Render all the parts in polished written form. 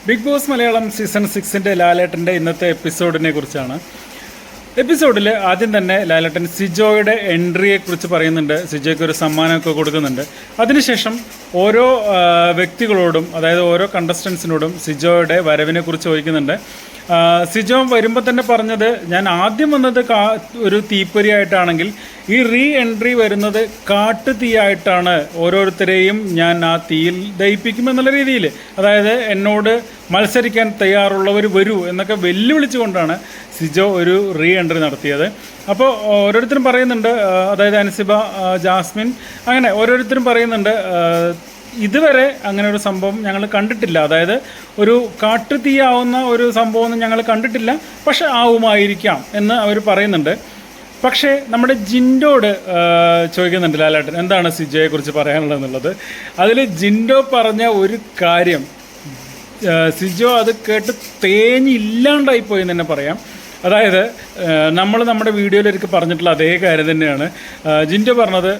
Big boss Malayalam season 6 ലാലേട്ടൻ്റെ ഇന്നത്തെ എപ്പിസോഡിനെ കുറിച്ചാണ്. എപ്പിസോഡിൽ ആദ്യം തന്നെ ലാലേട്ടൻ സിജോയുടെ എൻട്രിയെക്കുറിച്ച് പറയുന്നുണ്ട്. സിജോയ്ക്ക് ഒരു സമ്മാനമൊക്കെ കൊടുക്കുന്നുണ്ട്. അതിനുശേഷം ഓരോ വ്യക്തികളോടും, അതായത് ഓരോ കണ്ടസ്റ്റൻസിനോടും സിജോയുടെ വരവിനെ കുറിച്ച് ചോദിക്കുന്നുണ്ട്. സിജോ വരുമ്പോൾ തന്നെ പറഞ്ഞത്, ഞാൻ ആദ്യം വന്നത് ഒരു തീപ്പൊരിയായിട്ടാണെങ്കിൽ ഈ റീ എൻട്രി വരുന്നത് കാട്ടുതീയായിട്ടാണ്, ഓരോരുത്തരെയും ഞാൻ ആ തീയിൽ ദഹിപ്പിക്കുമെന്നുള്ള രീതിയിൽ, അതായത് എന്നോട് മത്സരിക്കാൻ തയ്യാറുള്ളവർ വരൂ എന്നൊക്കെ വെല്ലുവിളിച്ചുകൊണ്ടാണ് സിജോ ഒരു റീ എൻട്രി നടത്തിയത്. അപ്പോൾ ഓരോരുത്തരും പറയുന്നുണ്ട്, അതായത് അൻസിബ, ജാസ്മിൻ, അങ്ങനെ ഓരോരുത്തരും പറയുന്നുണ്ട് ഇതുവരെ അങ്ങനെ ഒരു സംഭവം ഞങ്ങൾ കണ്ടിട്ടില്ല, അതായത് ഒരു കാട്ടുതീയാവുന്ന ഒരു സംഭവമൊന്നും ഞങ്ങൾ കണ്ടിട്ടില്ല, പക്ഷെ ആവുമായിരിക്കാം എന്ന് അവർ പറയുന്നുണ്ട്. പക്ഷേ നമ്മുടെ ജിൻഡോട് ചോദിക്കുന്നുണ്ട് ലാലേട്ടൻ, എന്താണ് സിജോയെക്കുറിച്ച് പറയാനുള്ളതെന്നുള്ളത്. അതിൽ ജിൻഡോ പറഞ്ഞ ഒരു കാര്യം, സിജോ അത് കേട്ട് തേഞ്ഞില്ലാണ്ടായിപ്പോയി എന്ന് തന്നെ പറയാം. അതായത് നമ്മൾ നമ്മുടെ വീഡിയോയിലൊക്കെ പറഞ്ഞിട്ടുള്ള അതേ കാര്യം തന്നെയാണ് ജിൻഡോ പറഞ്ഞത്.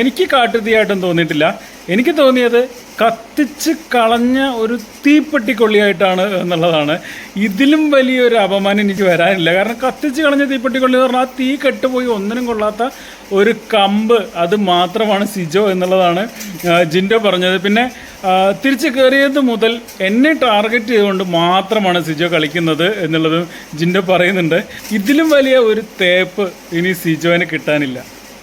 എനിക്ക് കാട്ടുതീയായിട്ടും തോന്നിയിട്ടില്ല, എനിക്ക് തോന്നിയത് കത്തിച്ച് കളഞ്ഞ ഒരു തീപ്പെട്ടിക്കൊള്ളിയായിട്ടാണ് എന്നുള്ളതാണ്. ഇതിലും വലിയൊരു അപമാനം എനിക്ക് വരാനില്ല. കാരണം കത്തിച്ച് കളഞ്ഞ തീപ്പെട്ടിക്കൊള്ളി എന്ന് പറഞ്ഞാൽ ആ തീ കെട്ടുപോയി ഒന്നിനും കൊള്ളാത്ത ഒരു കമ്പ്, അത് മാത്രമാണ് സിജോ എന്നുള്ളതാണ് ജിൻഡോ പറഞ്ഞത്. പിന്നെ തിരിച്ച് കയറിയത് മുതൽ എന്നെ ടാർഗറ്റ് ചെയ്തുകൊണ്ട് മാത്രമാണ് സിജോ കളിക്കുന്നത് എന്നുള്ളതും ജിൻഡോ പറയുന്നുണ്ട്. ഇതിലും വലിയ ഒരു തേപ്പ് ഇനി സിജോന് കിട്ടാനില്ല.